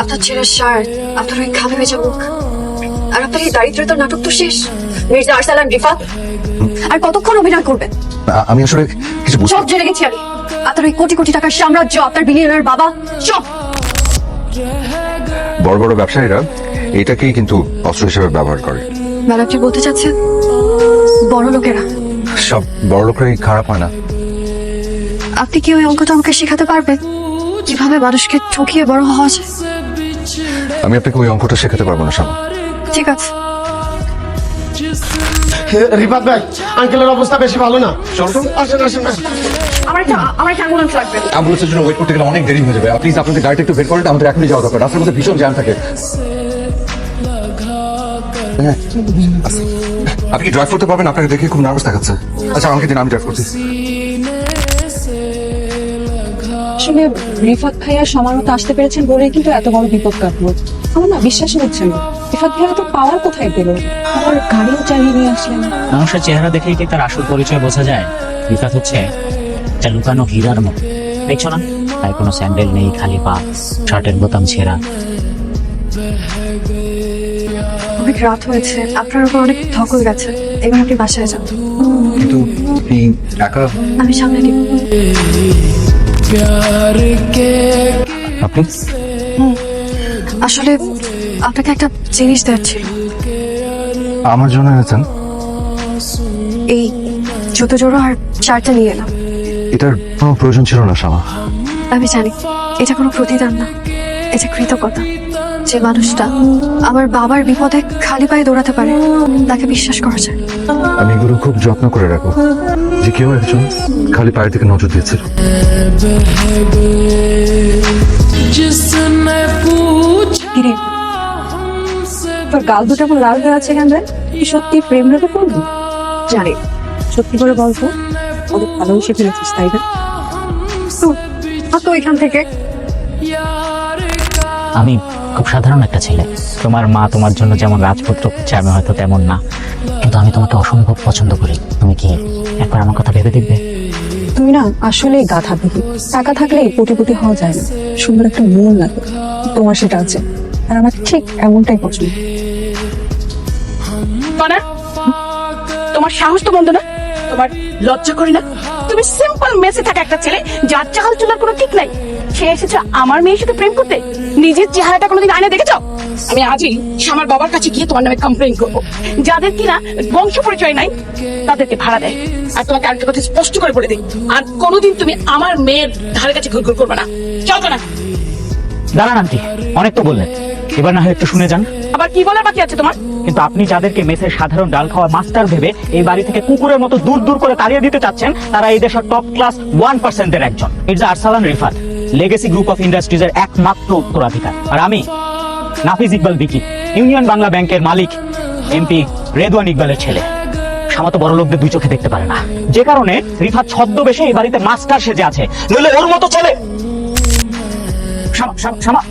আপনার ছেলের শার্ট, আপনার ওই খাবে ভেজা মুখ, আর আপনার এই দারিদ্রতার নাটক তো শেষ। মির্জা আরসালান রিফাত আর কতক্ষণ অভিনয় করবেন? আমি আসলে কিছু সব জেনে গেছি আমি। আপনার ওই কোটি কোটি টাকার সাম্রাজ্য, আপনার বিলিয়নার বাবা, সব। বড় বড় ব্যবসায়ীরা এটাকেই কিন্তু অস্ত্র হিসেবে ব্যবহার করে। মানে আপনি বলতে চাচ্ছেন বড় লোকেরা? সব বড় লোকরাই খারাপ হয় না। আপনি কি ওই অঙ্কটা আমাকে শেখাতে পারবেন, কিভাবে মানুষকে ঠকিয়ে বড় হওয়া যায়? আমি আপনাকে ওই অঙ্কটা শেখাতে পারবো না শামা। ঠিক আছে। রিফাত ভাই, আঙ্কেলের অবস্থা বেশি ভালো না। আসেন আসেন আসেন। আমার একটা অ্যাম্বুলেন্স লাগবে। অ্যাম্বুলেন্সের জন্য ওয়েট করতে গেলে অনেক দেরি হয়ে যাবে। প্লিজ আপনাদের গাড়িটা একটু বের করেন, আমাদের এখনই যাওয়া দরকার। রাস্তার মধ্যে ভীষণ জ্যাম থাকে। হ্যাঁ, আপনি কি ড্রাইভ করতে পারবেন? আপনাকে দেখে খুব নার্ভাস দেখাচ্ছে। আচ্ছা আমাকে দিন, আমি ড্রাইভ করছি। আসলে রিফাত ভাইয়া সময় মতো আসতে পেরেছেন বলেই কিন্তু এত বড় বিপদ কাটলো। আমার না বিশ্বাসই হচ্ছে না, রিফাত ভাইয়া তো পাওয়ার কোথায় পেল? আমার গাড়িও চালিয়ে নিয়ে আসলেন। মানুষের চেহারা দেখেই কি তার আসল পরিচয় বোঝা যায়? রিফাত হচ্ছে একটা লুকানো হীরার মতো, দেখছো না? তাই কোনো স্যান্ডেল নেই, খালি পা, শার্টের বোতাম ছেঁড়া। অনেক রাত হয়েছে, আপনার উপর অনেক ধকল গেছে, এবার আপনি বাসায় যান। কিন্তু আপনি একা? আমি সামনে নিব। আপনি আসলে আপনাকে একটা জিনিস দেওয়ার ছিল। আমার জন্য এনেছেন? এই জুতো জোড়ো আর চারটা নিয়ে এলাম। এটার কোনো প্রয়োজন ছিল না শামা। আমি জানি এটা কোনো প্রতিদান না, এটা কৃতজ্ঞতা। যে মানুষটা আমার বাবার বিপদে খালি পায়ে দৌড়াতে পারে, তাকে বিশ্বাস করা যায়। আমি এগুলো খুব যত্ন করে রাখবো। যে কেউ একজন খালি পায়ের দিকে নজর দিয়েছিল। কিরে, তোর গাল দুটো এখন লাল হয়ে আছে কেন রে? তুই সত্যি প্রেম রেখে করবি? জানি, সত্যি করে বলতো, ওদের ভালোবেসে ফেলেছিস তাই না? তো এখান থেকে আমি খুব সাধারণ একটা ছেলে। তোমার মা তোমার জন্য যেমন রাজপুত্র খুঁজছে, আমি হয়তো তেমন না, কিন্তু আমি তোমাকে অসম্ভব পছন্দ করি। তুমি কি একবার আমার কথা ভেবে দেখবে? তুমি না আসলে গাধা দিবি। টাকা থাকলে কোটিপতি হওয়া যায় না, সুন্দর একটা মন লাগে, তোমার সেটা আছে। আর আমার ঠিক এমনটাই পছন্দ। তোমার সাহস তো বন্ধ না, তোমার লজ্জা করে না? তুমি সিম্পল মেসে থাকা একটা ছেলে, যার চাল চলার কোনো ঠিক নাই, সে এসেছে আমার মেয়ের সাথে প্রেম করতে। নিজের চেহারাটা কোনোদিন আয়না দেখেছো? আমি আজই আমার বাবার কাছে গিয়ে তোমার নামে কমপ্লেন করবো। যাদের কিনা বংশ পরিচয় নাই তাদেরকে ভাড়া দেয়। আর তোমাকে আরেকটা কথা স্পষ্ট করে বলে দিই, আর কোনোদিন তুমি আমার মেয়ের ধারে কাছে ঘুরঘুর করবে না। চলো না। দাঁড়ান আন্টি, অনেক তো বললেন, এবার না হয় একটু শুনে যান। আবার কি বলার বাকি আছে তোমার? কিন্তু আপনি যাদেরকে মেসের সাধারণ ডাল খাওয়া মাস্টার ভেবে এই বাড়ি থেকে কুকুরের মতো দূর দূর করে তাড়িয়ে দিতে চাচ্ছেন, তারা এই দেশের টপ ক্লাস 1% এর একজন। Mirza Arsalan Rifat, legacy group of industries এর একমাত্র উত্তরাধিকার। আর আমি নাফিজ ইকবাল বিকি, ইউনিয়ন বাংলা ব্যাংকের মালিক, এমপি রেদওয়ান ইকবালের ছেলে। শামা তো বড় লোকদের দুই চোখে দেখতে পারে না, যে কারণে রিফাত ছদ্মবেশে এই বাড়িতে মাস্টার সেজে আছে। নইলে ওর মতো ছেলে। শামা শামা শামা